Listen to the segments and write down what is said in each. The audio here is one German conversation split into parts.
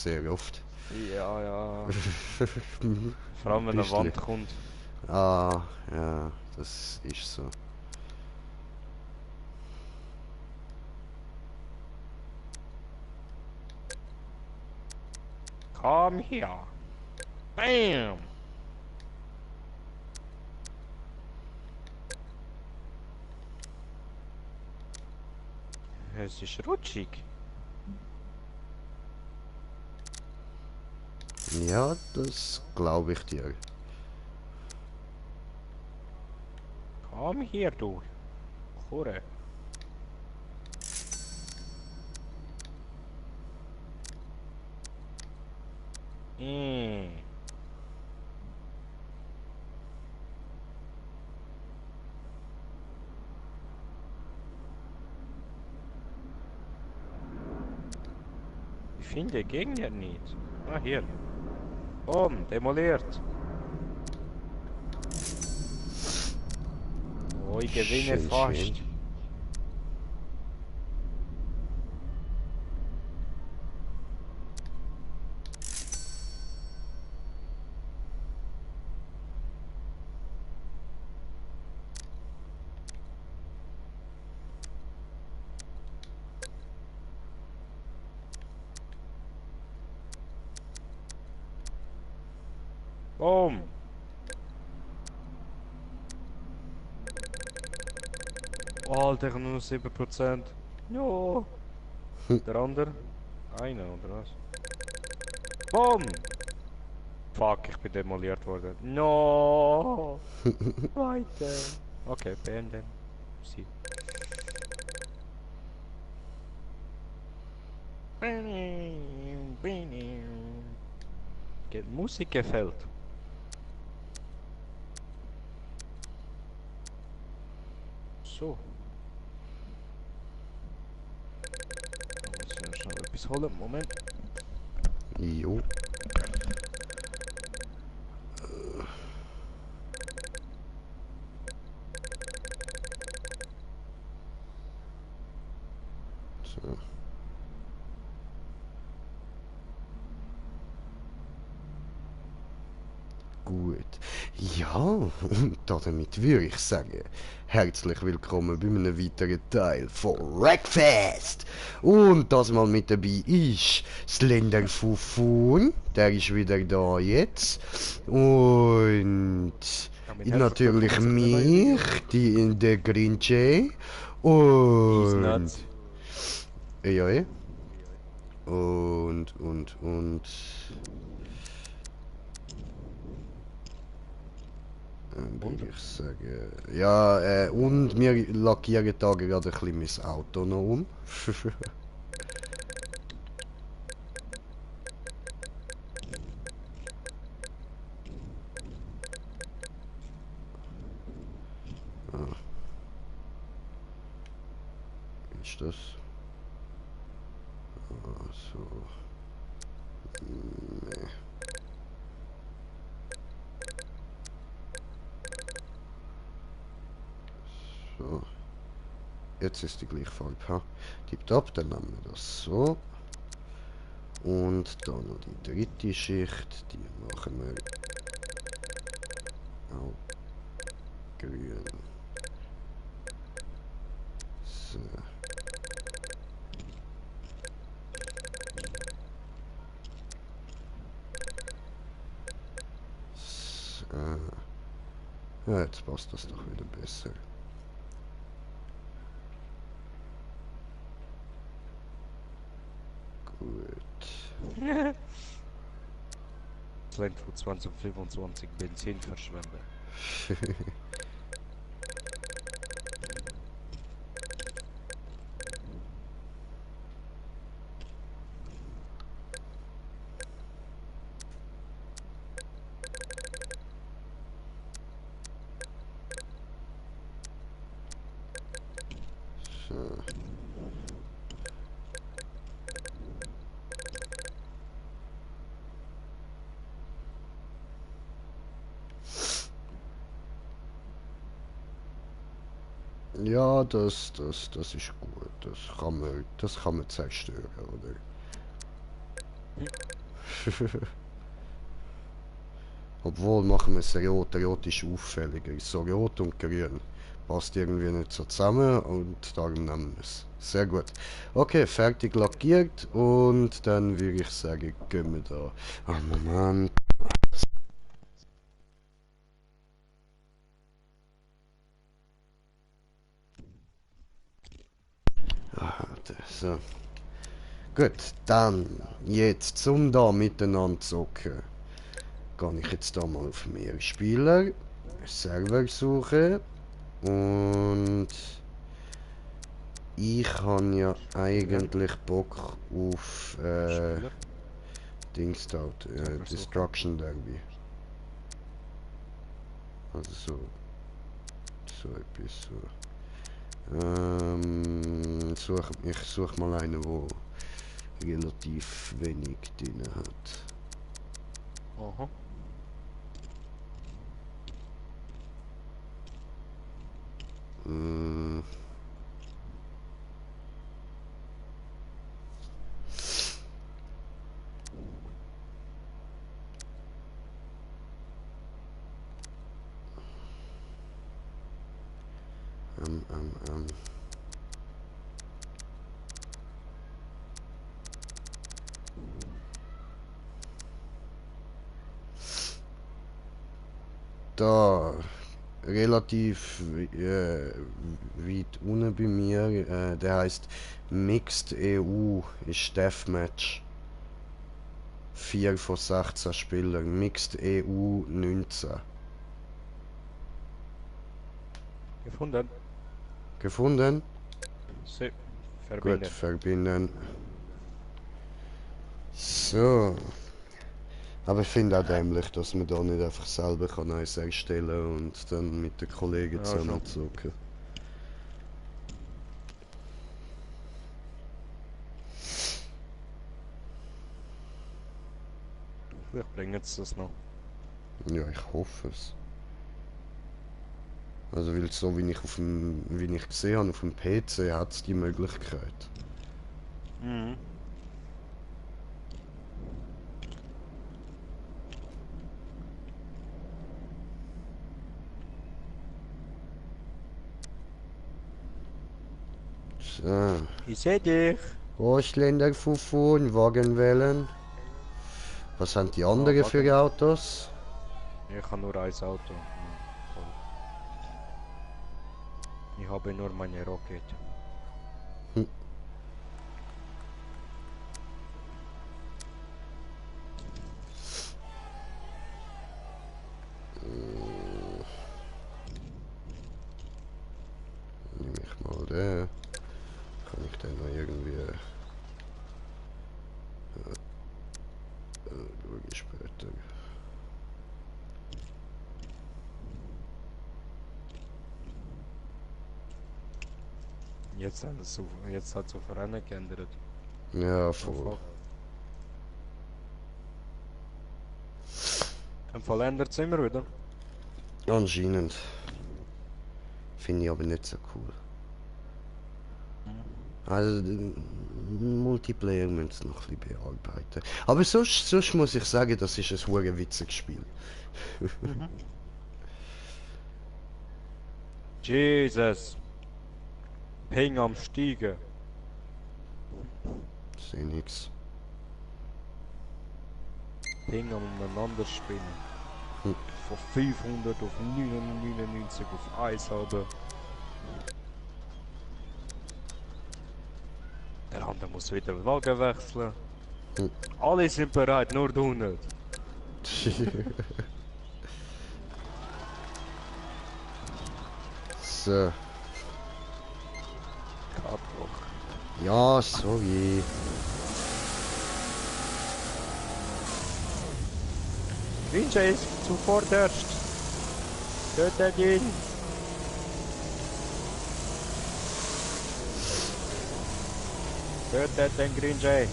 sehr oft. Ja, ja. Vor allem wenn eine Bisschen. Wand kommt. Ah, ja, das ist so. Komm hier. Bam. Es ist rutschig. Ja, das glaube ich dir. Komm hier, du. Hure. Mm. Ich finde Gegner nicht. Ah, hier. Boom, demoliert. Oh, ich gewinne Schön, schön. fast. Boom. Oh, Alter, nur noch 7%. No. Der andere? Einer, oder was? Boom. Fuck, ich bin demoliert worden. No. Weiter. Okay, beenden. Sie. Musik gefällt. So. Dann muss ich noch schnell etwas holen. Moment. Jo. So. Gut. Ja, und damit würde ich sagen, herzlich willkommen bei einem weiteren Teil von Wreckfest. Und das mal mit dabei ist Slender Fufun, der ist wieder da jetzt. Und Damit herzlich willkommen natürlich zu einem neuen mich, Video. der Grinche. These Und... nuts. Ja, ja. Und... würde Und? ich sagen. Ja, und wir lackieren da gerade ein bisschen mein Auto noch um. Ah, wie ist das? Ah, so. Nee. So. Jetzt ist die gleiche Farbe. Ha? Tipptopp, dann nehmen wir das so. Und dann noch die dritte Schicht. Die machen wir auch grün. So. So. Ja, jetzt passt das doch wieder besser. Gut. 2025 Benzin verschwenden. So. Ja, das ist gut. Das kann man zerstören, oder? Obwohl, machen wir es rot. Rot ist auffälliger. So rot und grün. Passt irgendwie nicht so zusammen und darum nehmen wir es. Sehr gut. Okay, fertig lackiert und dann würde ich sagen, gehen wir da. Ah, Moment. Ah, so. Gut, dann, jetzt zum da miteinander zocken. Gehe ich jetzt da mal auf mehr Spieler, Server suchen und ich habe ja eigentlich Bock auf Spieler. Dings dort, Server suchen. Destruction Derby. Also so etwas so. Ich suche mal einen, wo relativ wenig drin hat. Aha. Äh, ähm, ähm, ähm. Da, relativ weit unten bei mir, der heißt Mixed EU, ist Deathmatch. 4 von 16 Spielern, Mixed EU 19. Gefunden. Gefunden? So. Gut, Verbinden. verbinden. So. Aber ich finde auch dämlich, dass man da nicht einfach selber kann eins erstellen und dann mit den Kollegen Ja, zusammen schon. zocken. Vielleicht bringen sie das noch. Ja, ich hoffe es. Also weil so wie ich gesehen habe, auf dem PC hat es die Möglichkeit. Mhm. So. Ich sehe dich. Ausländer Fufun, Wagen wählen. Was haben die anderen für Wagen. Autos? Ich habe nur ein Auto. Toll. Ich habe nur meine Rocket. Hm. Nehme ich mal den. Kann ich den noch irgendwie... schaue ich später. Jetzt hat es auf Rennen geändert. Ja, Oh voll. fuck. Im Fall ändert es immer wieder. Anscheinend. Finde ich aber nicht so cool. Also, Multiplayer müssen sie noch ein bisschen bearbeiten. Aber sonst muss ich sagen, das ist ein hure witziges Spiel. Jesus. Ping am Steigen. Sehe nix. Ping am umeinander spinnen. Hm. Von 500 auf 999 auf 1 halbe. Der andere muss wieder den Wagen wechseln. Hm. Alle sind bereit, nur du nicht. So. Kaputt. Ja, sorry. Ninja ist zuvorderst. Tötet ihn. Tötet den Green Jay.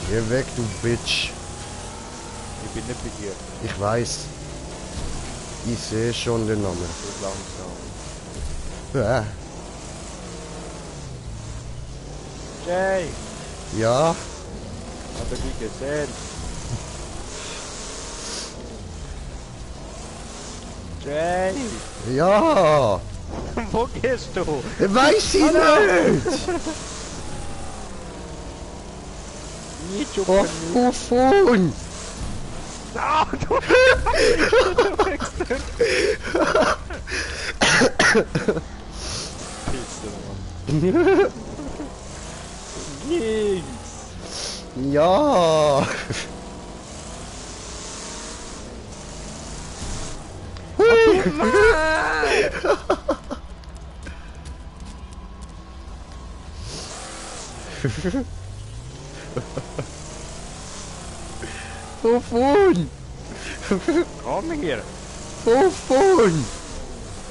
Geh weg, du Bitch. Ich bin nicht bei dir. Ich weiß. Ich sehe schon den Namen. Du langsam. Ah. Jay! Ja, Habe ich gesehen. Jay! Ja! Wo gehst du? Weiß ich nicht! Nicht Oh, wovon? Ah, du Pisse, Mann. Nix. Ja! Wovon? Komm hier. Wovon?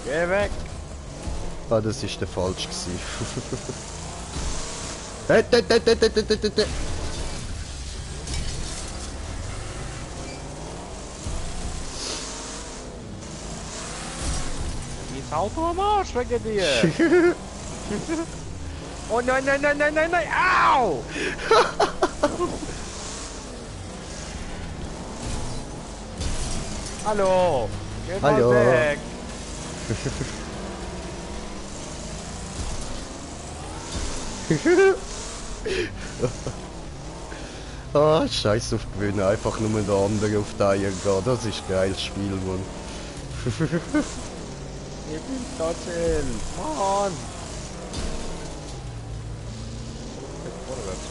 Geh weg. Ah, das ist der falsch gewesen. Mein Auto am Arsch wegen dir. Oh nein, nein, nein, nein, nein, nein. Au! Hallo. Geh mal Hallo. weg. Ah, scheiß auf Gewinnen, einfach nur der andere auf die Eier gehen. Das ist ein geiles Spiel, Mann. Ich bin Tatzel. Mann. Vorwärts.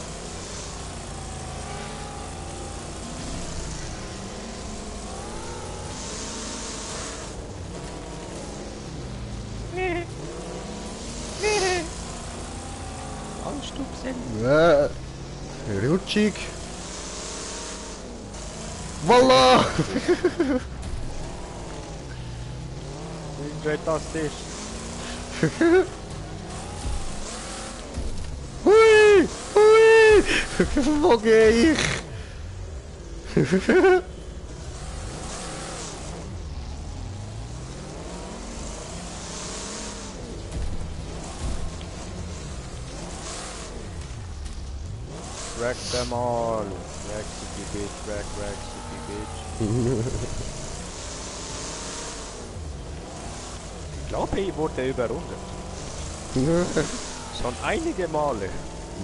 Anstupsen. Rutschig. Voila! Fantastisch. Hui! Hui! Wo gehe ich? Wreck them all. Wreck city bitch. Wreck city bitch. Ich glaube, ich wurde überrundet. Schon einige Male.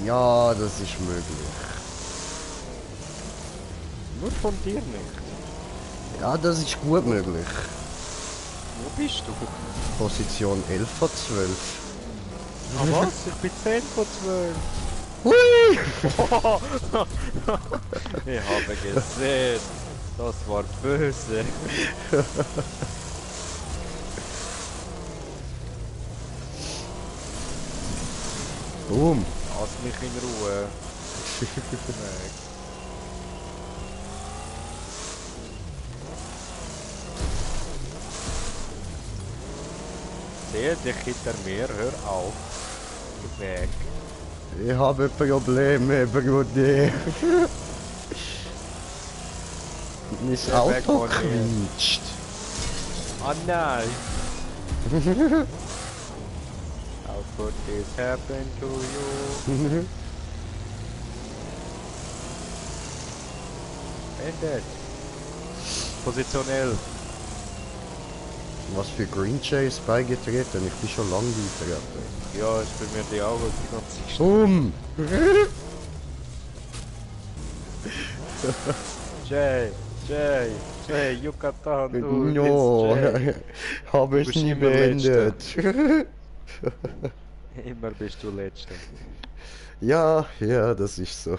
Ja, das ist möglich. Nur von dir nicht. Ja, das ist gut möglich. Wo bist du? Position 11 von 12. Ah was? Ich bin 10 von 12. Hui! Ich habe gesehen. Das war böse. Boom! Lass mich in Ruhe. Weg. Sehe dich hinter mir, hör auf. Weg. Ich habe Probleme, Bruder. Mein Ja, weg Auto von mir. quietscht. Oh nein. How could this happen to you? Ended. Position 11. Was für Green Chase beigetreten? Ich bin schon lange beigetreten. Ja, ist bei mir die Augen die ganze Zeit. Boom! Jay, Yucatan, du No, bist Jay. habe Du es bist nie immer beendet. Immer bist du Letzter. Ja, ja, das ist so.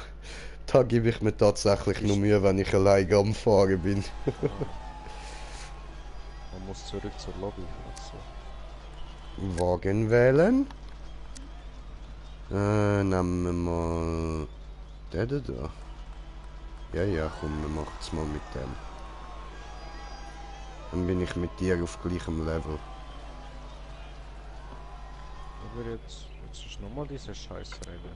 Da gebe ich mir tatsächlich nur Mühe, wenn ich allein am Fahren bin. Man muss zurück zur Lobby. Also. Wagen wählen. Nehmen wir mal den da. Ja, ja, komm, wir machen es mal mit dem. Dann bin ich mit dir auf gleichem Level. Aber jetzt ist nochmal diese Scheißrennen.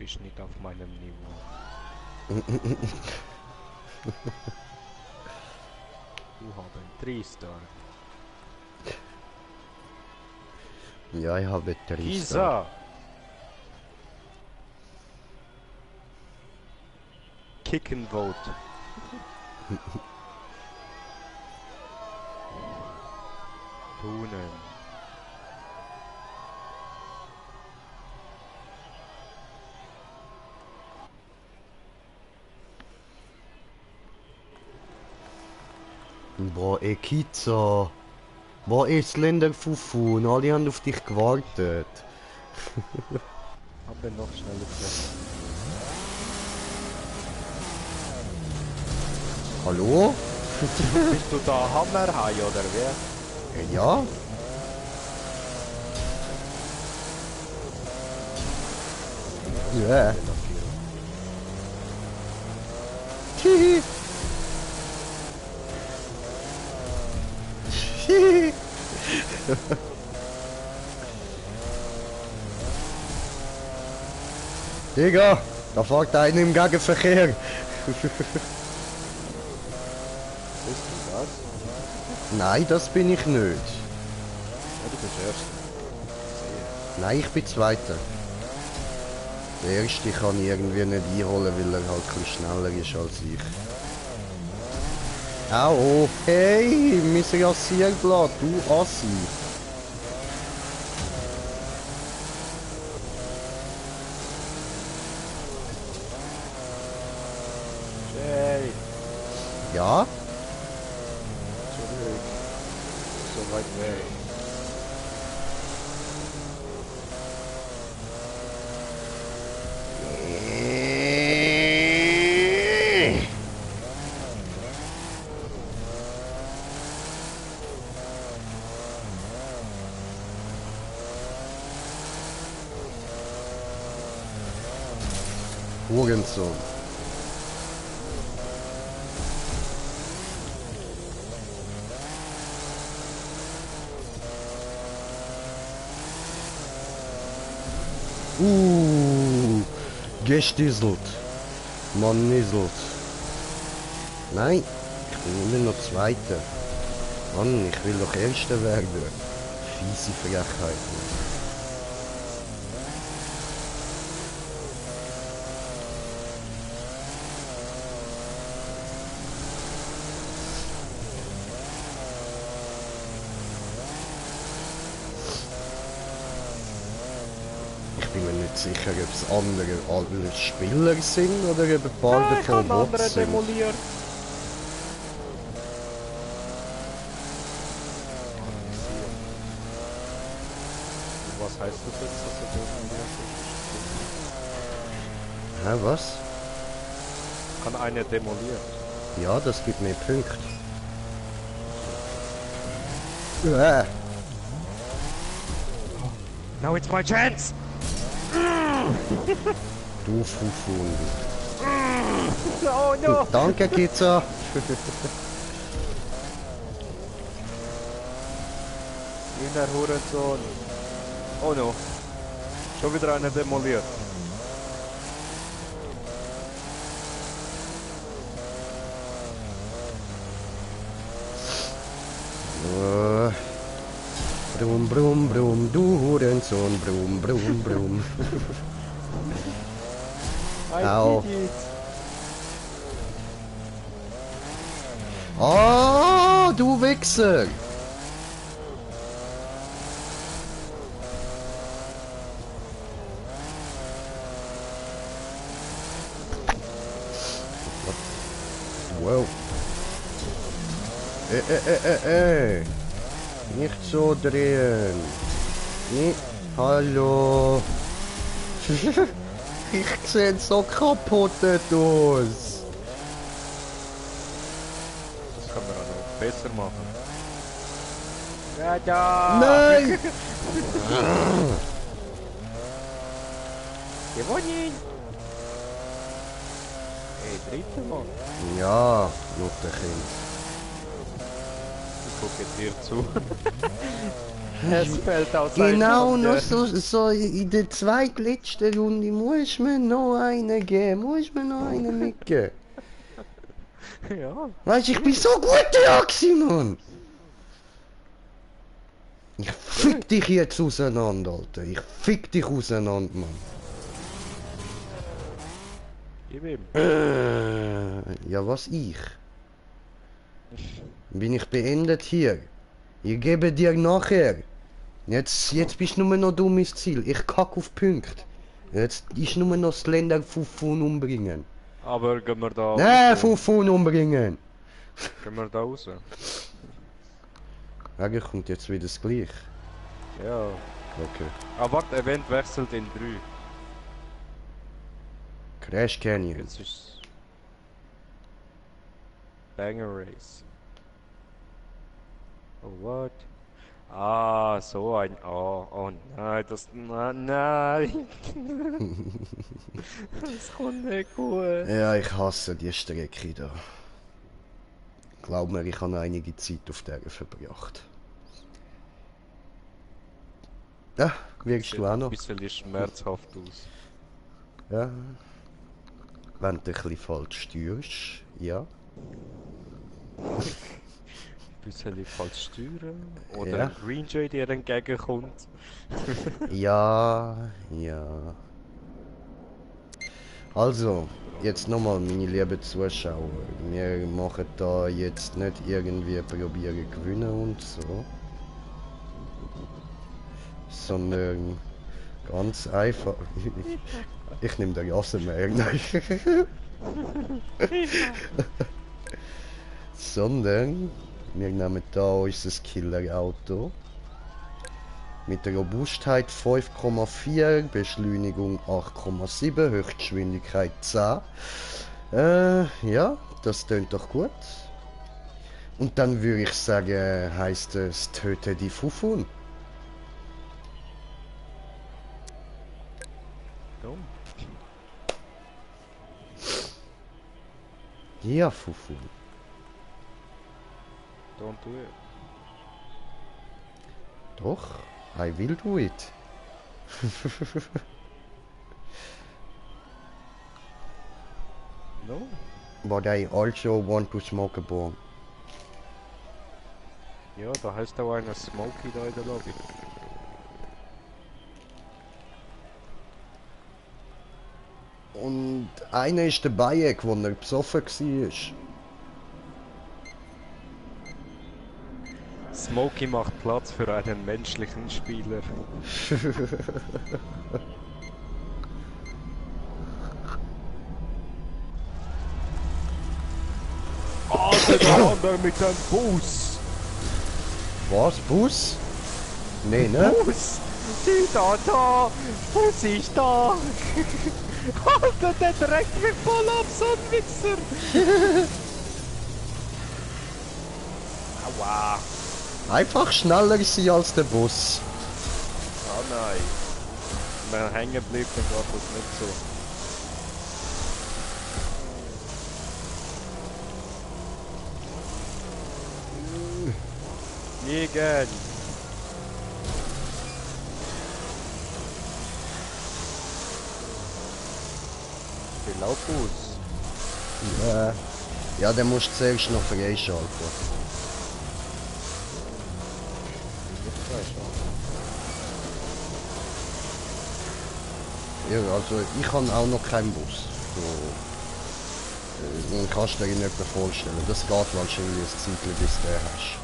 bist nicht auf meinem Niveau. Du haben 3-Star. Ja, ich habe 3 Star. Gisa! Kick and vote. Tunen. Boah, Ekiza. Wo ist Länder Fufu? Und alle haben auf dich gewartet. Aber noch schneller treffen. Hallo? Bist du da Hammerhai oder wer? Ja? Ja. Hihi. Hihi. Digga, da fährt einer im Gegenverkehr. Bist du das? Nein, das bin ich nicht. Ja, du bist Erster. Nein, ich bin Zweiter. Der Erste kann ich irgendwie nicht einholen, weil er halt ein bisschen schneller ist als ich. Au, hey, mein Rasierblatt, du Assi. Jay! Ja? Zurück. So weit weg. Hurensohn. Gestieselt. Man nieselt. Nein, ich bin immer noch Zweiter. Mann, ich will doch Erster werden. Fiese Frechheit. Ich bin mir nicht sicher, ob es andere Spieler sind oder ob ein paar davon Bots sind. demoliert. Was heißt das jetzt, dass er demoliert ist? Hä, was? Kann einer demoliert? Ja, das gibt mir Punkte. Now it's my chance! Du Fufun. Oh no! Danke, Kitza. Wiener Hurensohn. Oh no. Schon wieder einer demoliert. Brum, brum, brum, du Hurensohn, brum, brum, brum. Au. Oh, du Wichser! Wow. Nicht so drehen. Nicht. Hallo. Ich sehe so kaputt aus. Das kann man auch noch besser machen. Ja, da! Nein! Gewonnen! Hey, dritter Mann. Ja, Lutherkind. Ich gucke dir zu. Es fällt aus Genau, noch so in der zweitletzten Runde muss mir noch einen geben, muss mir noch einen mitgeben. Ja. Weißt du, ich bin so gut dran gewesen, Mann! Ich fick dich jetzt auseinander, Alter. Ich fick dich auseinander, Mann. Gib ihm. Ja, was ich? Bin ich beendet hier? Ich gebe dir nachher. Jetzt bist du nur noch dummes Ziel. Ich kack auf Punkte. Jetzt ist nur noch das Länder Fufun umbringen. Aber gehen wir da Nein, raus? Fufun umbringen! Gehen wir da raus? Eigentlich kommt jetzt wieder das Gleiche. Ja. Okay. Ah, warte, Event wechselt in 3. Crash Canyon. Jetzt ist Banger Race. Oh, what? Ah, so ein... Oh nein, das... Nein! Das kommt nicht gut. Ja, ich hasse die Strecke da. Glaub mir, ich habe einige Zeit auf der verbracht. Ja, wirkst du auch noch? Ein bisschen schmerzhaft aus. Ja. Wenn du ein bisschen falsch steuerst, ja. Ein bisschen falsch steuern. Oder Ja. Green Jay dir entgegenkommt. Ja, ja. Also, jetzt nochmal, meine lieben Zuschauer. Wir machen da jetzt nicht irgendwie probieren gewinnen und so. Sondern ganz einfach. Ich nehme den Jassenmeer. Nein. Sondern wir nehmen da unser Killer-Auto. Mit der Robustheit 5,4, Beschleunigung 8,7, Höchstgeschwindigkeit 10. Ja, das tönt doch gut. Und dann würde ich sagen, heißt es töte die Fufun. Dumm. Ja, Fufun. Don't do it. Doch, I will do it. No? But I also want to smoke a bomb. Ja, da heißt auch einer Smokey da in der Lobby. Und einer ist dabei, wo er besoffen war. Smokey macht Platz für einen menschlichen Spieler. Alter, der andere mit dem Bus! Was? Bus? Nee, ne? Bus! Sieh da! Bus ist da! Alter, der trägt mich voll ab, so ein Wichser! Aua! Einfach schneller sein als der Bus. Ah nein! Wenn er hängen bleibt, dann geht das nicht so. Liegen! Wie laut Bus? Ja, den musst du zuerst noch freischalten. Ja, also ich habe auch noch keinen Bus. So, dann kannst du dir nicht mehr vorstellen. Das geht wahrscheinlich ein Zeitchen, bis du den hast.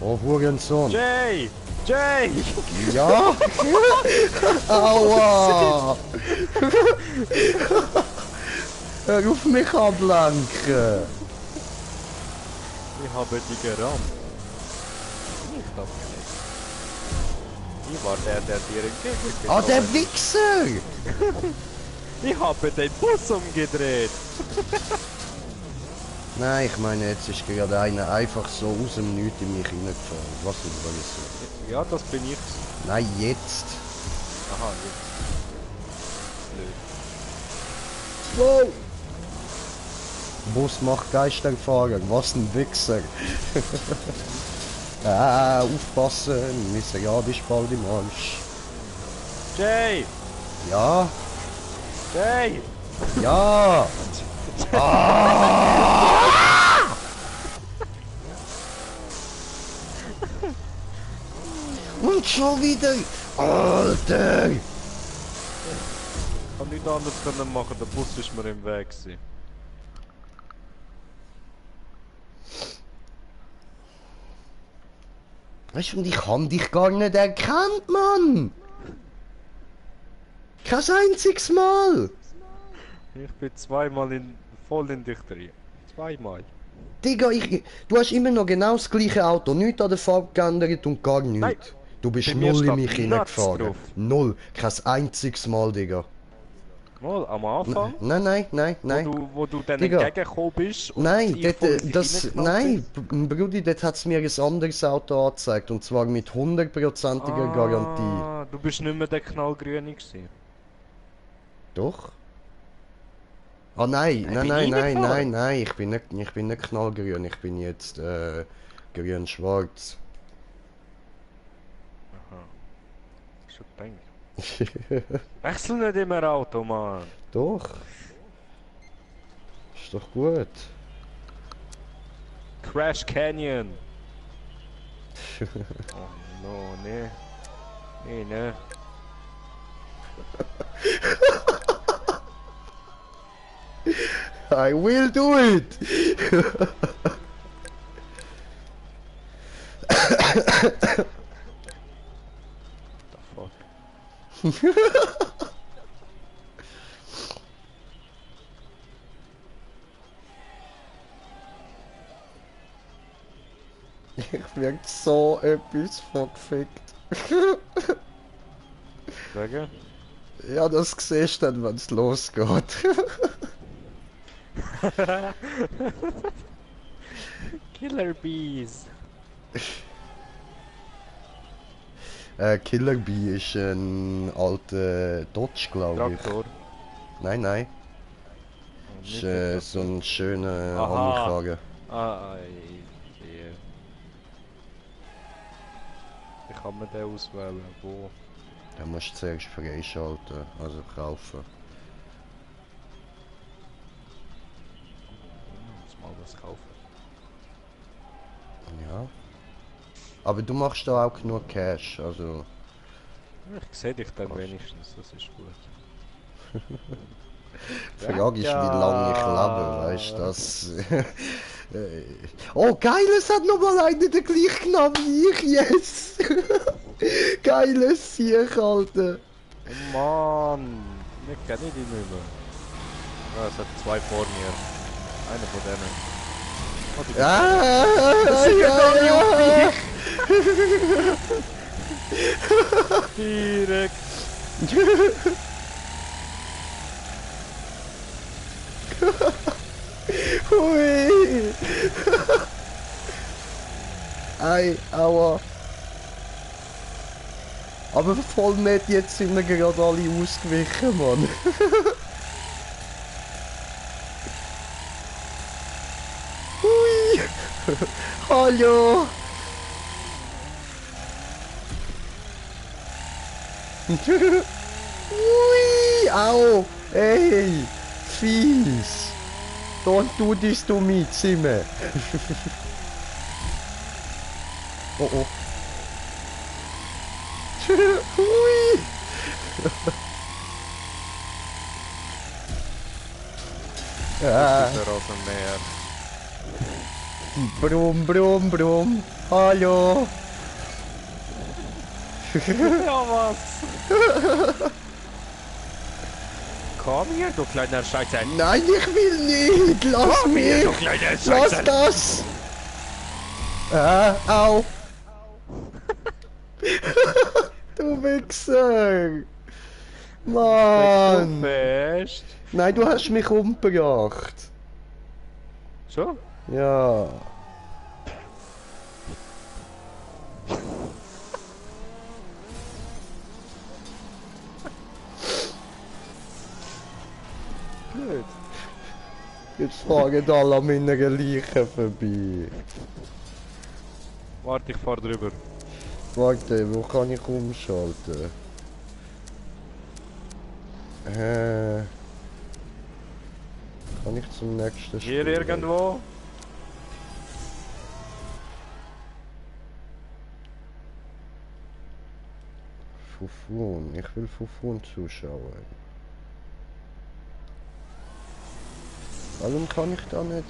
Oh, Hurensohn. Jay! Jay! Ja? Aua! Hör auf mich ablenken! Ich habe die gerammt. Ich glaube nicht. Ich war der dir entgegengekommen Ah, der Wichser! Ich habe den Bus umgedreht. Nein, ich meine, jetzt ist gerade einer einfach so aus dem Nichts in mich reingefahren. Was ist das? Ja, das bin ich. Nein, jetzt! Aha, jetzt. Blöd. Wow! Bus macht Geisterfahrer, was ein Wichser. Aufpassen, miserabel ist bald im Arsch. Jay! Ja, Jay! ja! Und schon wieder! Alter! Ich kann nichts anderes können machen, der Bus ist mir im Weg gewesen. Weißt du, und ich hab dich gar nicht erkannt, Mann! Kein einziges Mal! Ich bin zweimal voll in dich drin. Zweimal. Digga, du hast immer noch genau das gleiche Auto, nichts an der Farbe geändert und gar nichts. Nein. Du bist Bei mir null in steht mich Nuts hineingefahren. drauf. Null. Kein einziges Mal, Digga. Mal am Anfang, Nein. wo du dann Digga. entgegengekommen bist und Nein, ich voll in dich reingeknallt Brudi, dort hat es mir ein anderes Auto angezeigt. Und zwar mit 100%iger bin. Garantie. Ah, du bist nicht mehr der Knallgrüne gewesen. Doch? Ah nein, bin nein, ich reingefahren? nein, ich bin nicht knallgrün, ich bin jetzt grün-schwarz. Aha. Schon gedacht. Wechsel nicht immer Auto, Mann. Doch. Ist doch gut. Crash Canyon. Oh no, nee. Nee, ne. I will do it! The fuck. Ich werd so etwas verfickt. Sagen? Ja, das siehst du dann, wenn es losgeht. Killer Bees. Killer Bee ist ein alter Dodge, glaube ich. Traktor. Nein. Oh, Ist nicht der so Traktor. ein schöner Aha. Anfrager. Ah, ich sehe. Ich kann mir den auswählen. Wo? Den musst du zuerst freischalten, also kaufen. Ich muss mal was kaufen. Ja. Aber du machst da auch genug Cash, also... Ich sehe dich dann wenigstens, das ist gut. Die Frage ist, wie lange ich lebe, weißt du, das... Oh, geil, es hat nochmal einer den gleichen Namen wie ich, yes! Geiles Sieg, Alter! Oh Mann, ich kenne die nicht mehr. Ah, es hat zwei vor mir. Einer von denen. Oh, die Ah, sind ja, alle ja. direkt. Hui! Ei, aua! Aber voll nett, jetzt sind wir gerade alle ausgewichen, Mann. Hui! Hallo! Hui! Au! Ey! Fies! Don't do this to me, Zimmer! Oh oh! Hui! Ah, Ist er aus dem Meer. Brumm. Hallo! Ja, was? Komm hier, du kleiner Scheiße. Nein, ich will nicht! Lass Komm hier, mich! du kleiner Lass Scheiße. das! Au! Du Wichser! Du Mann! fest. Nein, du hast mich umgebracht! So? Ja. Gut. Jetzt fahren alle an meiner Leiche vorbei. Warte, ich fahr drüber. Warte, wo kann ich umschalten? Kann ich zum nächsten Hier Spiel? irgendwo? Fufun, ich will Fufun zuschauen. Warum kann ich da nicht?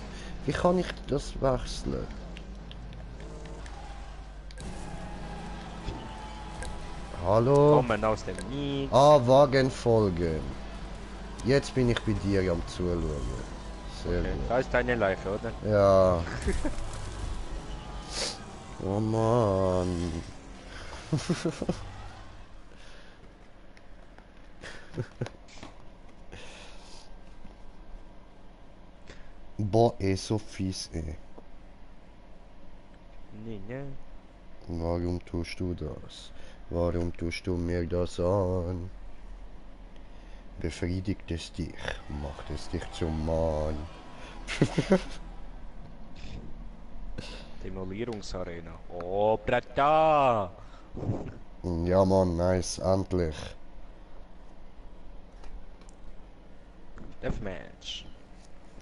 Wie kann ich das wechseln? Hallo? Kommen aus dem Nichts. Ah, Wagen folgen. Jetzt bin ich bei dir am Zuschauen. Sehr Okay, gut. da ist deine Leiche, oder? Ja. Oh Mann. Boah, so fies, ey. Nee, ne? Warum tust du das? Warum tust du mir das an? Befriedigt es dich? Macht es dich zum Mann? Demolierungsarena. Oh, Brata! Ja Mann, nice, endlich. Deathmatch.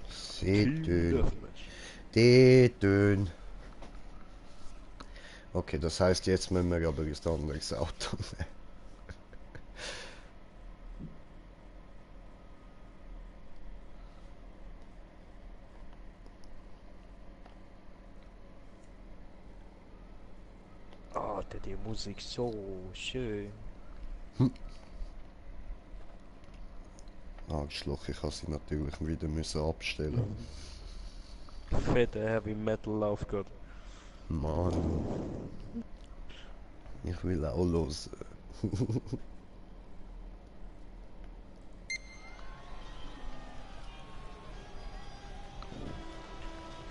Sehtön. Deathmatch. Detön. Okay, das heißt, jetzt müssen wir aber ein anderes Auto nehmen. Oh, die Musik so schön. Arschloch, ich habe sie natürlich wieder müssen abstellen. Fette Heavy Metal läuft gerade. Mann. Ich will auch los.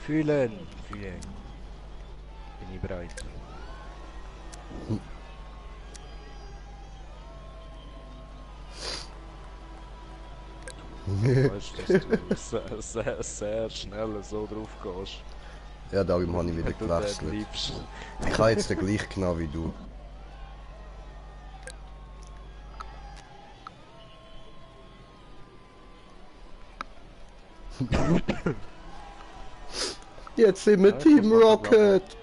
Fühlen. Fühlen. Bin ich bereit. Weißt du, dass du sehr schnell so drauf gehst. Ja, darum habe ich wieder Wenn du den gewechselt. liebst. Ich habe jetzt den gleich genau wie du. Jetzt sind wir Ja, ich Team muss nachher Rocket!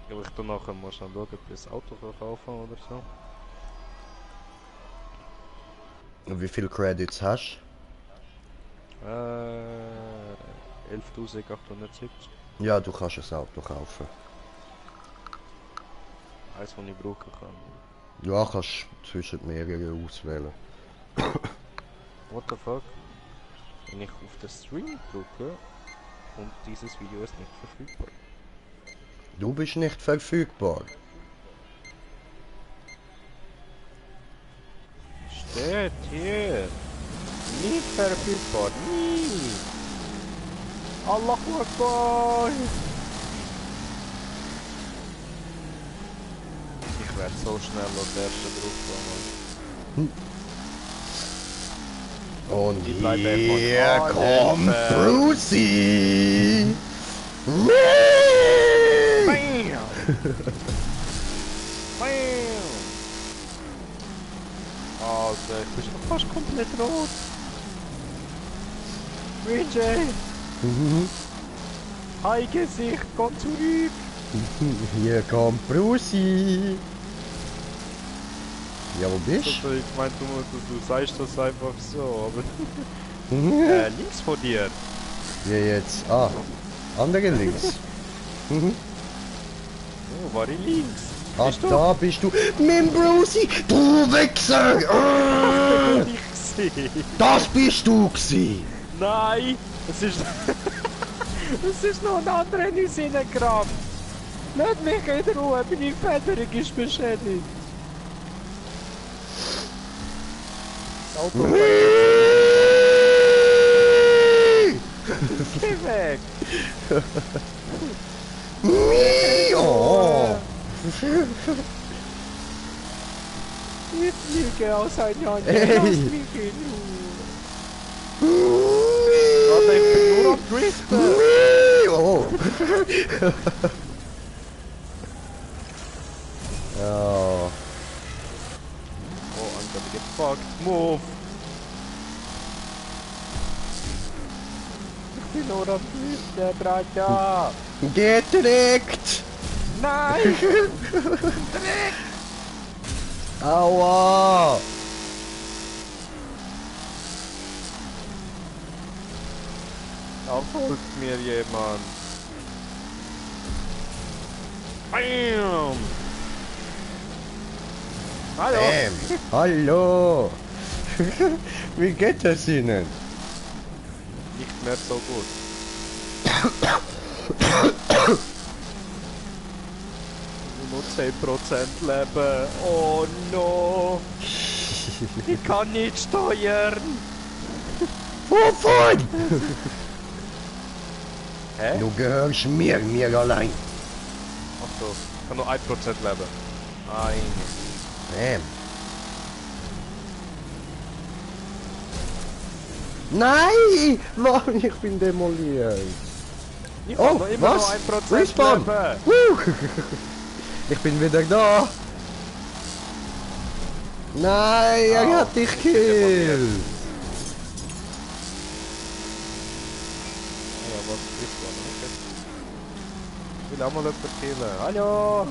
Ja, ich tu nachher mal schauen, ob ich das Auto verkaufen oder so. Und wie viele Credits hast 11.870. du? Ja, du kannst ein Auto kaufen. Eins, das ich brauchen kann. Ja, kannst zwischen mehreren auswählen. What the fuck? Wenn ich auf den Stream drücke und dieses Video ist nicht verfügbar. Du bist nicht verfügbar. Steht hier. Nicht verfügbar. Nie. Allahu Akbar. Ich werde so schnell auf den ersten Druck kommen. Und Ich bleib einfach hier an kommt den Brucey! Bam! Bam! Alter, ich bin schon fast komplett rot. Vijay! Hi Gesicht, komm zurück! Hier kommt Brucey! Ja, wo bist Also, ich mein, du sagst das einfach so, aber... du? links vor dir! Ja, jetzt. Ah, andere links. Oh, war ich links? Ah, Bist du? da bist du. Mein Brucey! Du Wichser! Ich gesehen! Das bist du gsi! Nein! Es ist... es ist noch ein anderer in uns reingerammt! Lass mich in Ruhe, meine Federung ist beschädigt! Das Auto Geh weg! Oh. Ich fliege auseinander, Hey. lass mich in Ruhe! Warte, ich bin nur am Driften! Oh. Ja. Oh, I'm gonna get fucked. Move! Ich bin nur am Driften, Braja! Gedrückt! Nein! Aua! Da folgt mir jemand. Bam! Hallo! Hallo! Wie geht es Ihnen? Nicht mehr so gut. Nur 10% Leben. Oh no! Ich kann nicht steuern! Wovon? Hä? Du gehörst mir allein. Ach so, ich kann nur 1% Leben. Bam. Nein! Mann, ich bin demoliert. Ich Oh, habe noch immer was? nur 1% Respawn! Leben. Ich bin wieder da. Nein, er Au, hat dich ich bin demoliert. gekillt. Ja, was ist das? Okay. Ich will auch mal jemanden killen. Hallo!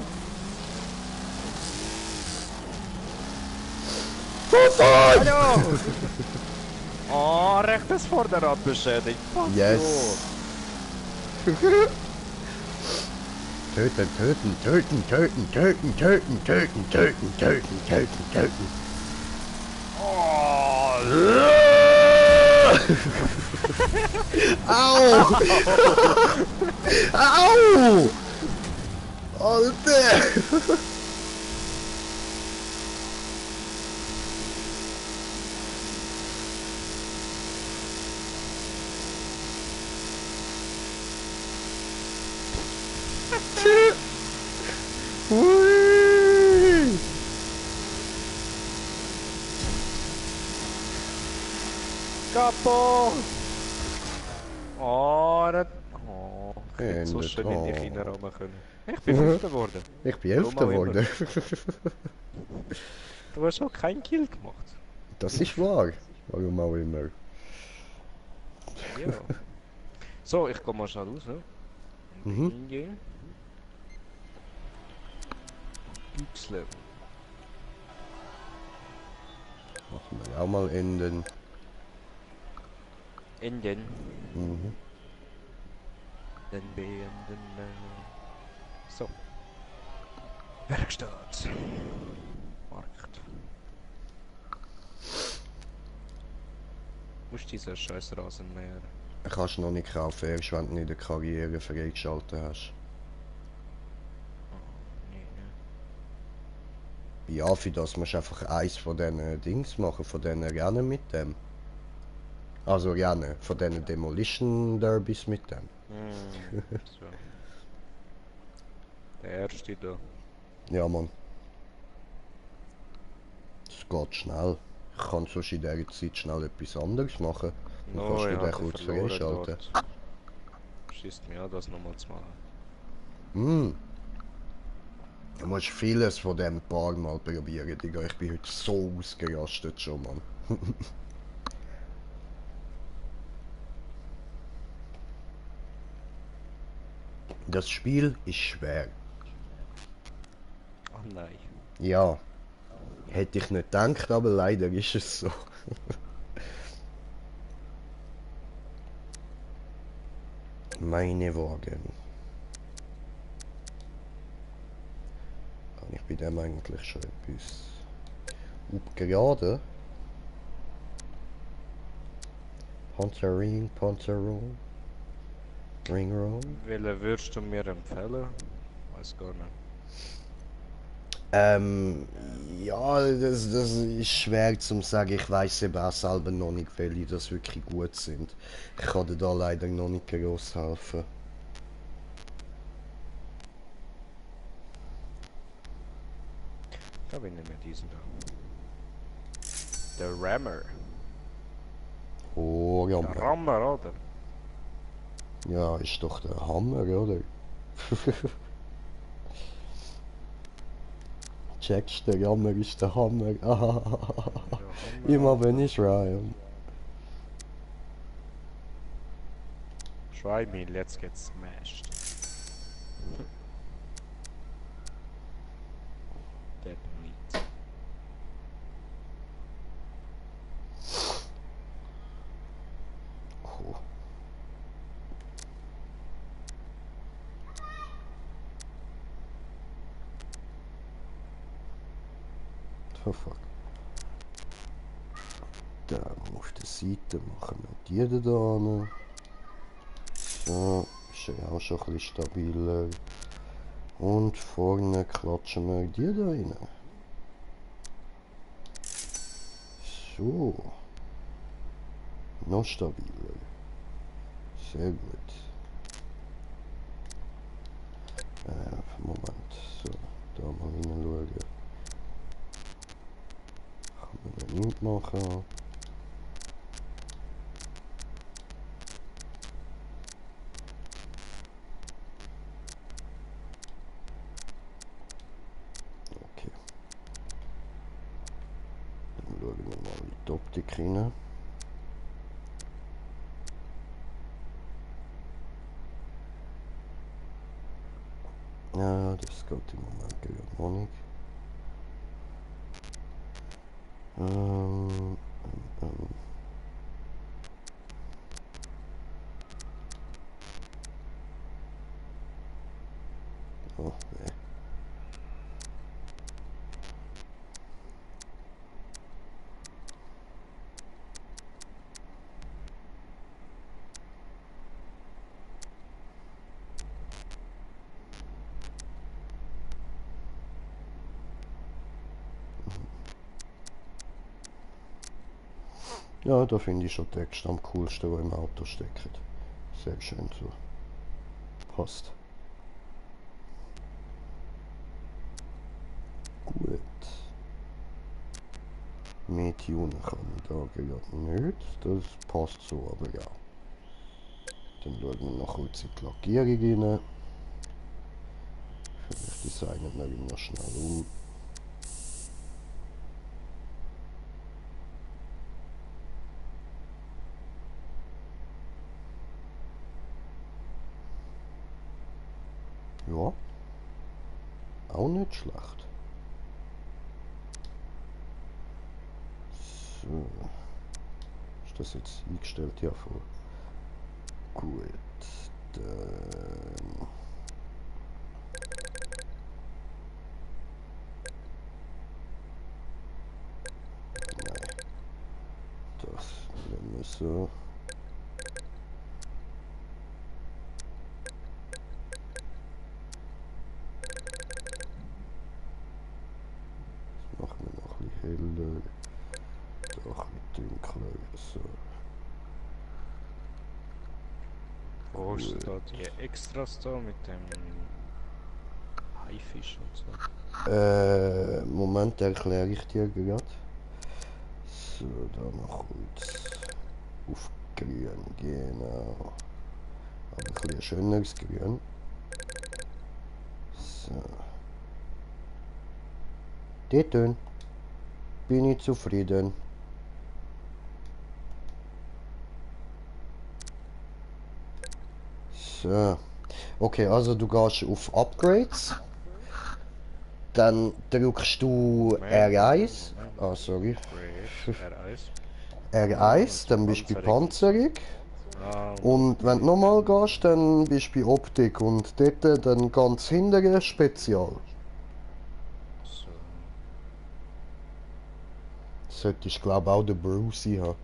Wovon? Hallo! Oh, rechtes Vorderrad beschädigt. Fuck Yes. you. Töten, töten, töten, töten, töten, töten, töten, töten, töten, töten, töten. Oh, Au! Au! Alter! Hui! Kapo! Oh, das... Oh, ich hätte so Endet. schön in die Oh. Kinderrahmen können. Ich bin Fünfter geworden. Ich bin Warum Elfter auch immer. geworden. Du hast auch keinen Kill gemacht. Das ist wahr. Warum auch immer. Ja. So, ich komm mal schnell raus, ne? Mhm. Hingehen. Glückslevel. Machen wir auch mal enden. Enden. Mhm. Dann beenden. So. Werkstatt. Markt. Wo ist dieser scheiß Rasenmäher? Kannst du noch nicht kaufen, erst wenn du nicht die Karriere freigeschaltet hast. Oh, nee, ne. Ja, für das musst du einfach eins von diesen Dings machen, von diesen Rennen mit dem. Also Rennen, von diesen Demolition Derbys mit dem. So. Der erste da. Ja, Mann. Es geht schnell. Ich kann sonst in dieser Zeit schnell etwas anderes machen. Dann kannst du den kurz freischalten. Schießt mir an, das nochmal zu machen. Du musst vieles von dem paar Mal probieren, Digga. Ich bin heute so ausgerastet schon, Mann. Das Spiel ist schwer. Oh nein. Ja. Hätte ich nicht gedacht, aber leider ist es so. Meine Wagen. Kann ich bei dem eigentlich schon etwas upgraden? Panzerring, Panzerroll, Ringroll. Welchen würdest du mir empfehlen? Weiß gar nicht. Ja, das ist schwer zu sagen. Ich weiß eben auch selber noch nicht, welche das wirklich gut sind. Ich kann dir da leider noch nicht groß helfen. Da bin ich mit diesen da. Der Rammer. Oh, Der Rammer. Rammer, oder? Ja, ist doch der Hammer, oder? Checkst, der Jammer ist der Hammer. Der Hammer, Immer wenn Alter. ich rhyme. Try me, let's get smashed. Dead meat. Oh. Oh fuck. Da auf der Seite machen wir die da hin. So, ist ja auch schon ein bisschen stabiler. Und vorne klatschen wir die da rein. So. Noch stabiler. Sehr gut. Moment. So, da mal hinschauen. Kann man nicht machen. Okay. Dann schauen wir mal in die Optik rein. Ja, das geht im Moment gerade noch nicht. Ähm. Oh, nee. Ja, da finde ich schon Text am coolsten, der im Auto steckt. Sehr schön so. Passt. Gut. Mehr tunen kann ich da gerade nicht. Das passt so, aber ja. Dann schauen wir noch kurz in die Lackierung rein. Vielleicht designen wir ihn noch schnell um. Ja, auch nicht schlecht. So. Ist das jetzt eingestellt? Ja, voll. Gut. Dann. Nein. Das nehmen wir so. Das machen wir noch ein bisschen heller. Doch ein bisschen dunkler. So. Wo ist Gut. da die Extras da mit dem Haifisch und so? Moment, erkläre ich dir gerade. So, da noch kurz auf grün, genau. Aber ein bisschen schöneres Grün. So. Dort bin ich zufrieden. So. Okay, also du gehst auf Upgrades. Dann drückst du R1. Ah, sorry. Upgrade, R1. R1, dann bist du bei Panzerung. Panzerung. Und Und wenn du nochmal gehst, dann bist du bei Optik. Und dort dann ganz hintere Spezial. so. Solltest glaube auch den Brucey haben.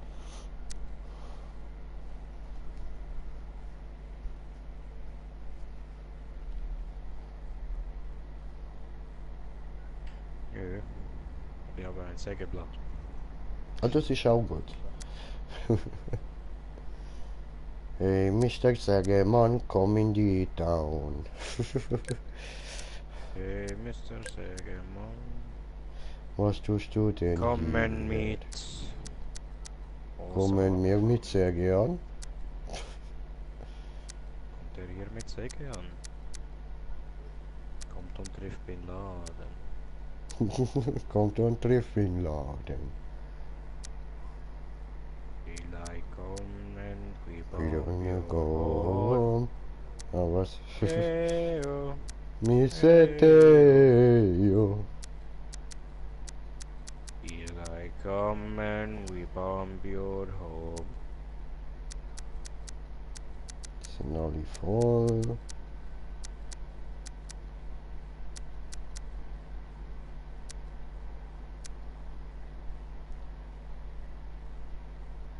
Ja. Ich habe ein Sägeblatt. Ah, das ist auch gut. Hey, Mr. Sägemann, komm in die Town. Hey, Mr. Sägemann. Was tust du denn Come and hier? meet Kommen wir mit sehr gern. Kommt er hier mit Säge an? Kommt und trifft Bin Laden. Kommt und trifft ihn Laden. Eli kommen, Wieder in der go. Gorn. Ah, was? Eo. Mi seteo. Eli kommen, we bomb your home. Sind alle voll.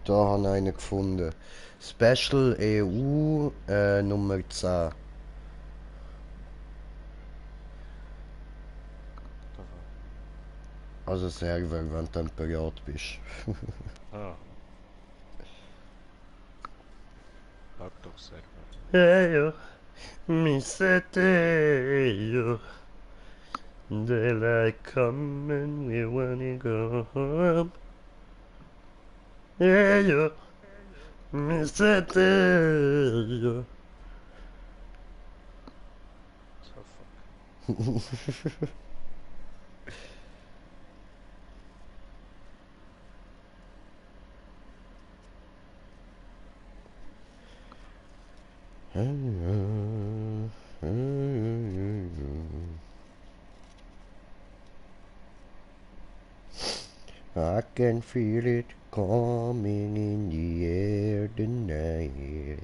Da habe ich einen gefunden. Special EU Nummer 10. Also Server, wenn du dann bereit bist. Ah. Sag doch selber. Hey yo, mi seteo. Daylight coming, we wanna go home. Hey yo, mi seteo. So fuck. I can feel it coming in the air tonight.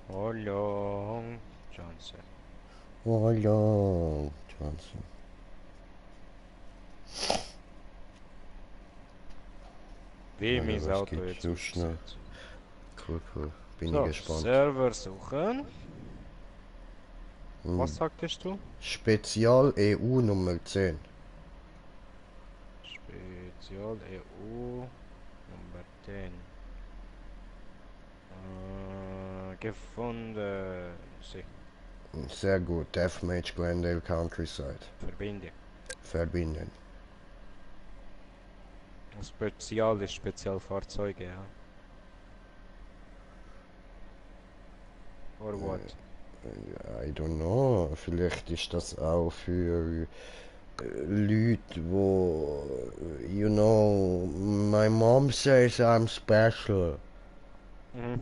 How long, Johnson? Oh, long, Johnson. Wie Ja, mein was Auto gibt's jetzt so schnell? aussieht. Cool, cool. Bin So, ich gespannt. Server suchen. Hm. Was sagtest du? Spezial EU Nummer 10. Spezial EU Nummer 10. Gefunden. Sie. Sehr gut. Deathmatch Glendale Countryside. Verbinde. Verbinden. Spezial ist Spezialfahrzeuge, ja. Or what? I don't know. Vielleicht ist das auch für Leute, wo, you know, my mom says I'm special. Mhm.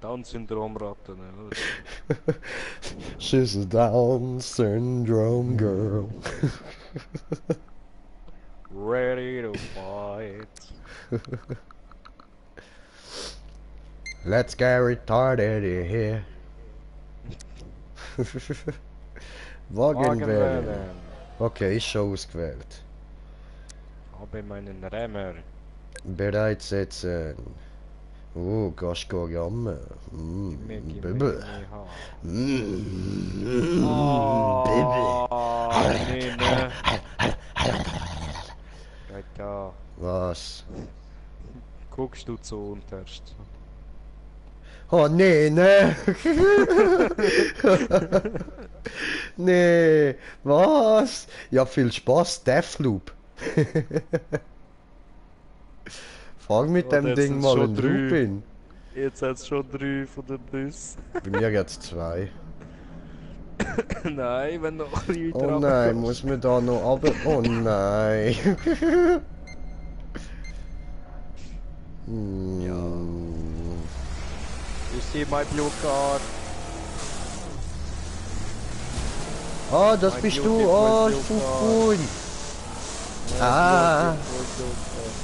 Down-Syndrom-Ratten, oder? She's a Down syndrome girl. Ready to fight. Let's get retarded in here. Wagen wählen. Okay, ist schon ausgewählt. Habe meinen Rämmer. Bereit setzen. Gehst du jammen? Bibbel. Bibbel. Nee, ne. Geht da. Was? Guckst du zu unterst. Oh nee, ne? Nee, was? Ja, viel Spaß, Deathloop. Fahr mit dem jetzt Ding sind's mal schon in drei. Looping. Jetzt hat es schon 3 von den Nüssen. Bei mir geht's 2. Nein, wenn du noch ein bisschen weiter Oh nein, runtergehst. muss man da noch runter? Oh nein. You see my blue card? Ah, das My bist du. beautiful Oh, blue so card. cool. My Ah. beautiful blue card.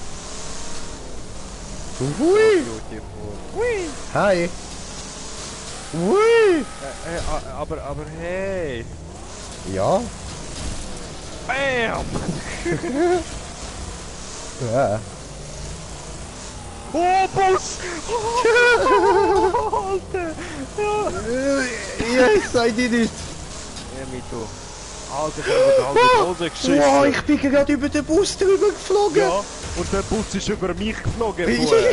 Hui. Beautiful. Hui. Hi. Hui. Aber hey. Ja. Bam! Ja. Oh, Bus! Alter! Yes, I did it. Ja, mit du. Alter, ich habe die halbe Hose geschissen. Wow, ich bin gerade über den Bus drüber geflogen. Ja, und der Bus ist über mich geflogen vorher.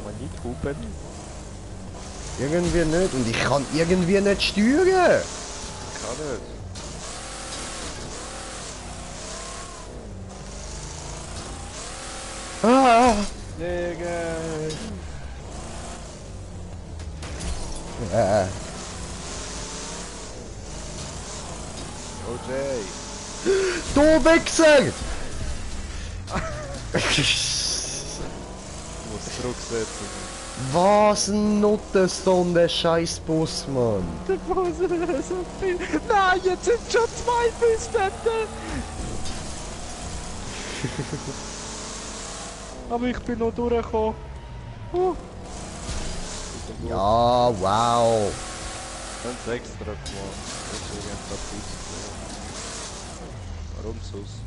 Man nicht hupen. Irgendwie nicht. Und ich kann irgendwie nicht steuern. Kann nicht. Ah! Liegen! OJ! Du Wichser! Ich muss zurücksetzen. Was ein Nuttenstone, der scheiß Bus, Mann. Der Bus ist so viel. Nein, jetzt sind schon 2 Buswände! Aber ich bin noch durchgekommen. Ja, wow. Wir haben es extra gemacht. Das ist irgendein Bus. Warum sonst?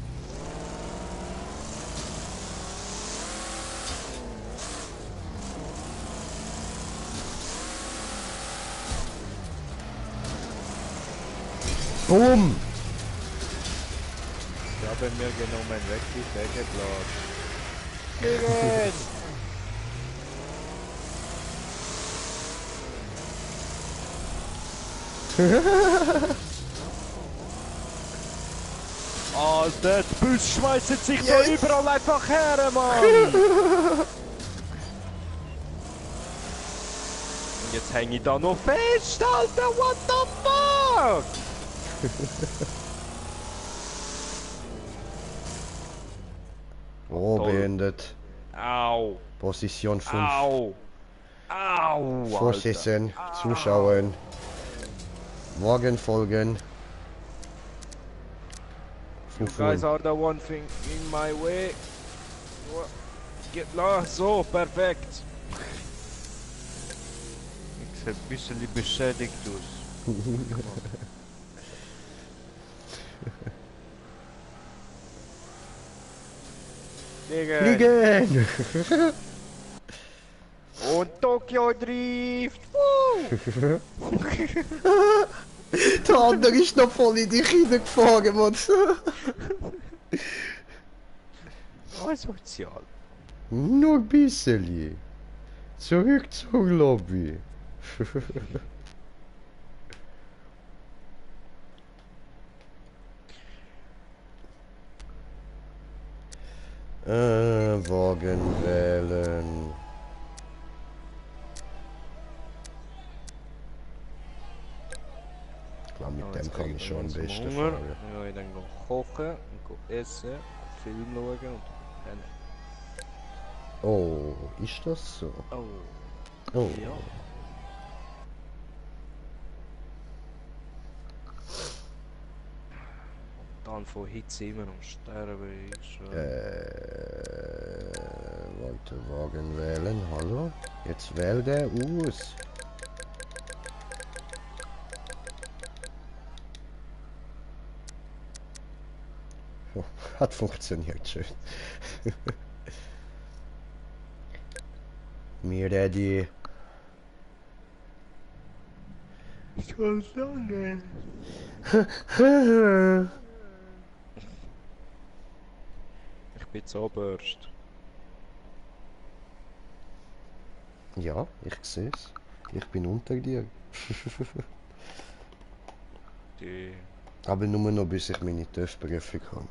Boom! Ich habe mir genommen weg die Sägeblatt. Liegen! Alter, die Bus schmeißen sich da überall einfach her, Mann! Und jetzt hänge ich da noch fest, Alter, what the fuck? Oh, beendet. Au! Position 5. Au! Au! Vorsitzen, zuschauen. Wagen folgen. You guys are the one thing in my way. Get lost. So, perfekt. Ich sehe ein bisschen beschädigt aus. Liegen! Und Tokyo Drift! Woo! Der andere ist noch voll in dich hineingefahren, Mann. Oh, sozial. Nur ein bisschen. Zurück zur Lobby. Wagen wählen. Ich glaube, mit dem kann ich schon am besten fahren. Ja, ich dann kochen und essen, Film schauen und pennen. Oh, ist das so? Oh. Oh. Ja. Dann von Hitze immer am Sterben ist. Wollte Wagen wählen, hallo? Jetzt wählt er aus. Oh, hat funktioniert schön. Mir ready. Ich kann sagen. Ich bin zoberst. Ja, ich sehe es. Ich bin unter dir. Die. Aber nur noch bis ich meine TÜV-Prüfung habe.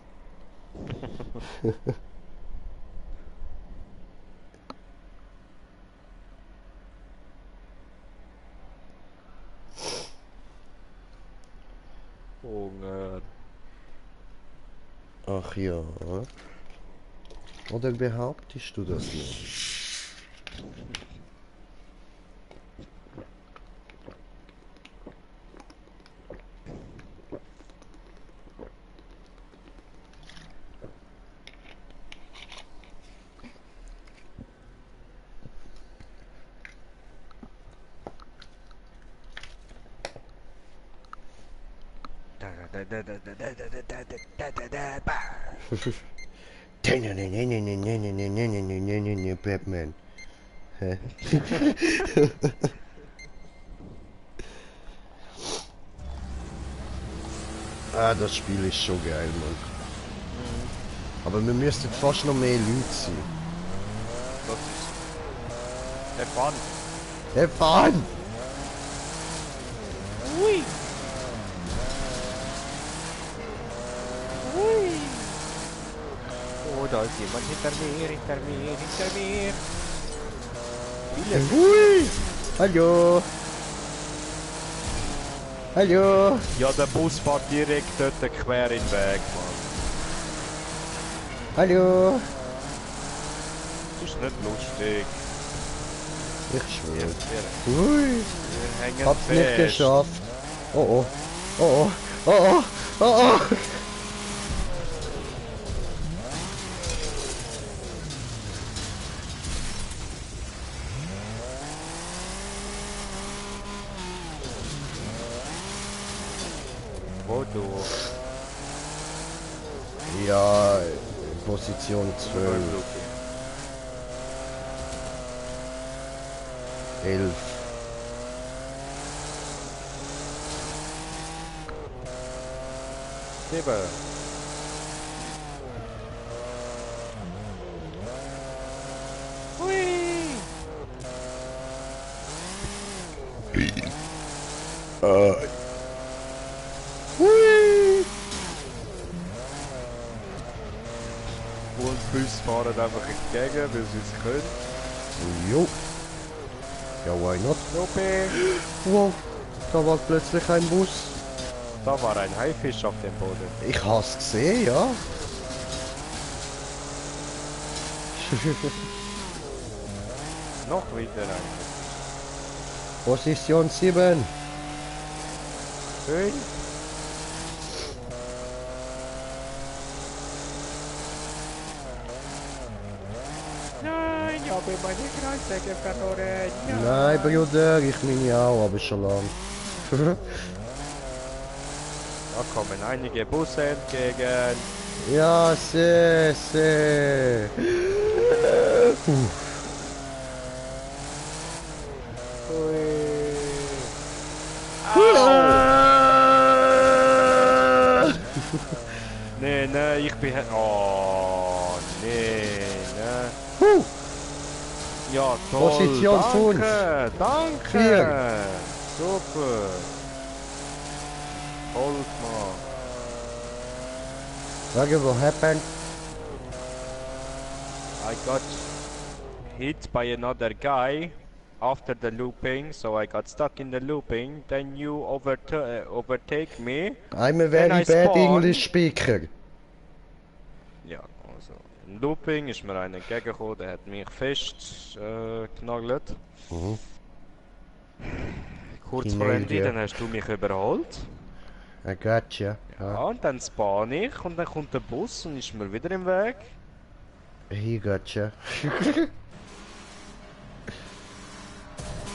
Hunger. Ach ja. Oder behauptest du das nicht? Batman. Hä? Ah, das Spiel ist schon geil, Mann. Aber wir müssten fast noch mehr Leute sein. Das ist. Der Fun. Hey, Fun! Ui! Ui! Oh, da ist jemand hinter mir, hinter mir, hinter mir! Hui! Hallo! Hallo! Ja, der Bus fährt direkt dort quer in den Weg, Mann. Hallo! Das ist nicht lustig. Ich schwöre. Wir Hui! hängen Hab's fest. nicht geschafft. Oh oh. Oh oh. Oh oh. Oh oh. Wo du? Ja, Position 12. 11. Sieben. Hui! Hui! Und Bus fahren einfach entgegen, weil sie es können. Jo. Ja, why not? Lope! Wow. Da war plötzlich ein Bus. Da war ein Haifisch auf dem Boden. Ich hab's gesehen, ja. Noch wieder ein. Position 7. Schön. Nein, ich habe meine Kreissäge verloren. Nein, Bruder, ich meine auch, aber schon lang. Da kommen einige Busse entgegen. Ja, sehr. Nee, nee, ich bin... Oh, nee, nee. Ja, toll. Position danke, danke. 4. Super. Toll gemacht. Sag, what happened? I got hit by another guy after the looping, so I got stuck in the looping. Then you overtake me. I'm a Then very I bad spawn. English speaker. Ja, also im Looping ist mir einer entgegengekommen, der hat mich fest genagelt. Mhm. Kurz He vor nailed Ende, you. dann hast du mich überholt. I gotcha. Ja, und dann spawn ich und dann kommt der Bus und ist mir wieder im Weg. He gotcha.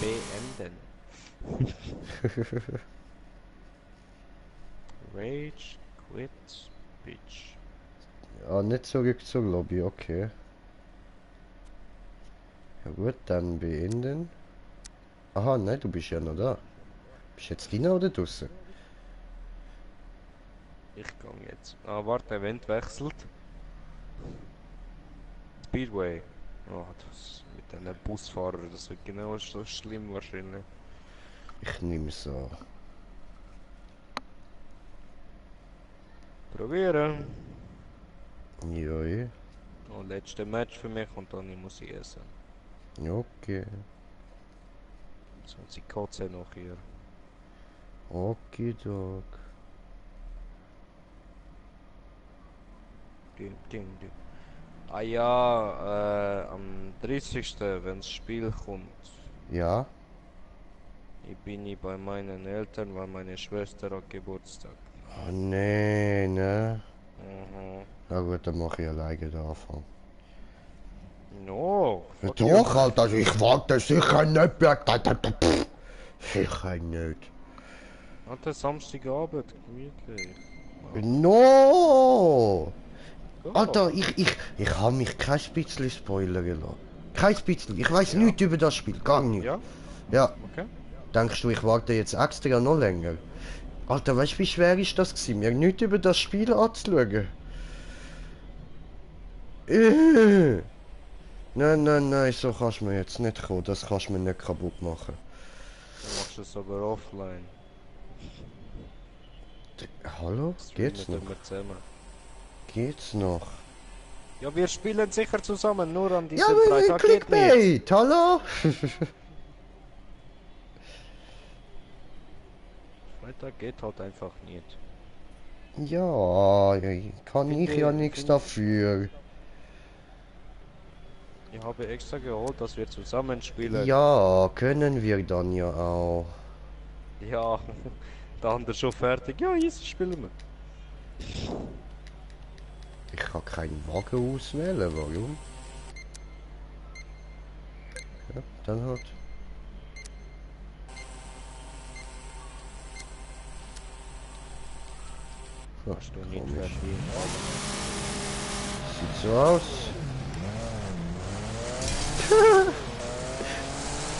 Beenden. Rage, quit, speech. Ah, nicht zurück zur Lobby, okay. Ja gut, dann beenden. Aha, nein, du bist ja noch da. Bist du jetzt drin oder draussen? Ich gehe jetzt. Ah, warte, Event wechselt. Speedway. Oh, das mit den Busfahrern, das wird genau so schlimm wahrscheinlich. Ich nehme es an. Probieren. Ja, Oh, letzte Match für mich und dann muss ich essen. okay. Sonst ich kotze noch hier. Okidok. Ding, ding, ding. Ah ja, am 30. wenn das Spiel kommt, Ja? ich bin ich bei meinen Eltern, weil meine Schwester hat Geburtstag. Oh nee, ne? Mhm. Na gut, dann mache ich alleine den Anfang. No, Ja, fuck doch, you. Alter, also ich warte sicher nicht. Sicher nicht. Alter, Samstagabend, gemütlich. No! Go. Alter, ich habe mich kein bisschen spoilern lassen. Kein bisschen. Ich weiß Ja. nichts über das Spiel, gar nicht. Ja, Ja. okay. Denkst du, ich warte jetzt extra noch länger? Alter, weißt du, wie schwer ist das gewesen, mir nichts über das Spiel anzuschauen? Nein, so kannst du mir jetzt nicht kommen. Das kannst du mir nicht kaputt machen. Dann machst du es aber offline. Hallo? Geht's Streamen noch? wir zusammen. Geht's noch? Ja, wir spielen sicher zusammen, nur an Ja, diesem Freitag geht nicht. Clickbait! Hallo? Freitag geht halt einfach nicht. Ja, kann ich ja Finde, nichts dafür. ich habe extra geholt, dass wir zusammen spielen. Ja, können wir dann ja auch. Ja, der andere schon fertig. Ja, easy spielen wir. Ich kann keinen Wagen auswählen, warum? Ja, dann halt. Ja, Hast du nicht komisch. verdient. Sieht so aus.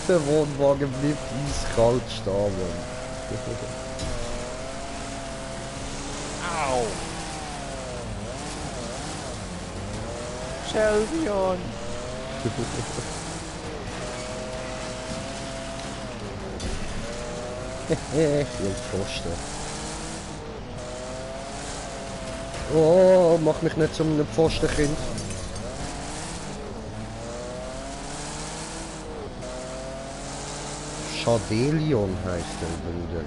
Der Wohnwagen bleibt eiskalt stehen. Au! Shelvion! Ich will Pfosten. Oh, mach mich nicht zu einem Pfostenkind. Schadelion heißt der Bruder.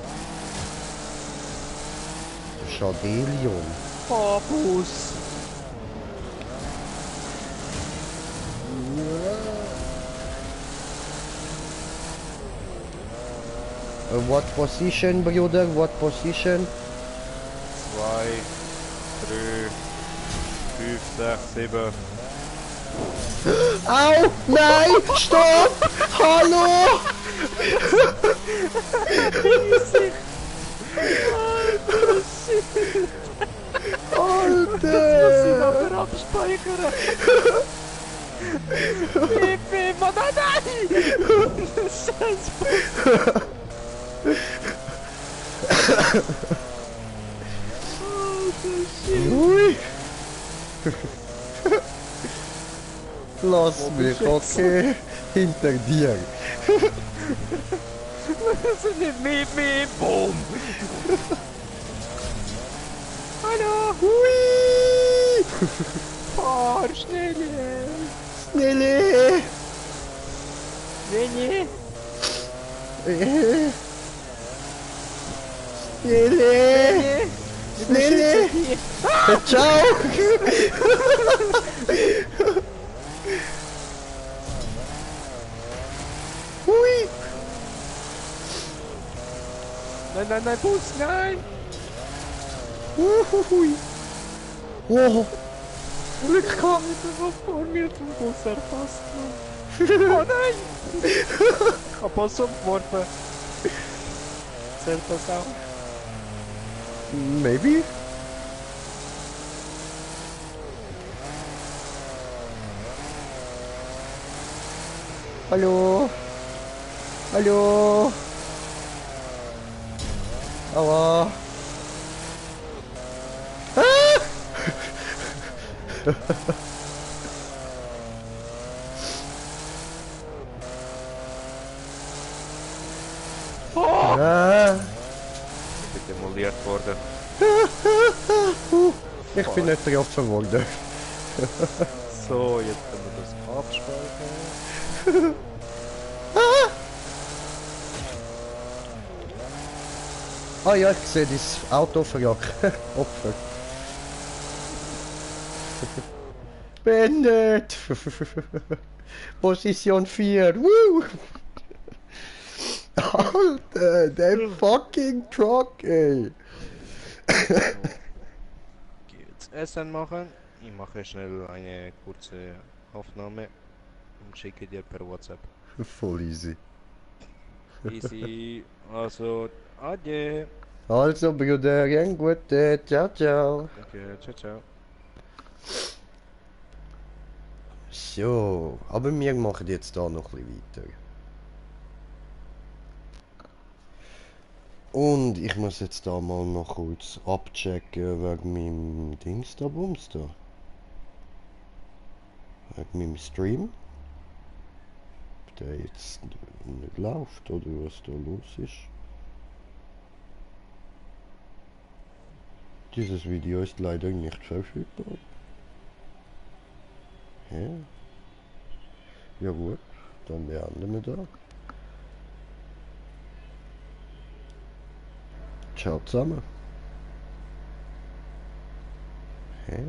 Schadelion. Papus! What position, Bruder? What position? 2, 3, 5, 6, 7. Au! Nein! Stopp! Hallo! Alter! Aber abspeichern! Pipi, nein! Scheiß! Ui! Lass mich, okay? Hinter dir. Miep, boom! Hallo! Ui! Fahr schneller! Schnelle! Veni! Schnelle! Schnelle! Ciao! Hui! Nein, Bus, nein! Uhuhui! Oh! Glück gehabt! Was vor mir vom Bus erfasst, Mann. Oh nein! Ich hab Bus umgeworfen. Zählt das auch? Maybe? Hallo? Hallo? Aua! Ah! Oh! Ah! Ich bin demoliert worden. Ich bin nicht getroffen worden. So, jetzt können wir das abspeichern. Ah ja, ich sehe das Auto verjagt. Opfer. Beendet! Position 4. Woo! Alter, der fucking Truck, ey! Jetzt Essen machen. Ich mache schnell eine kurze Aufnahme und schicke dir per WhatsApp. Voll easy. Easy. Also, adieu. Also, Bruder, gern gut. Ciao, ciao. Danke, ciao. So, aber wir machen jetzt da noch ein bisschen weiter. Und ich muss jetzt da mal noch kurz abchecken wegen meinem Dings da, Bums da. Wegen meinem Stream. Ob der jetzt nicht läuft oder was da los ist. Dieses Video ist leider nicht verfügbar. Hä? Ja gut, dann beenden wir da. Ciao zusammen. Hä?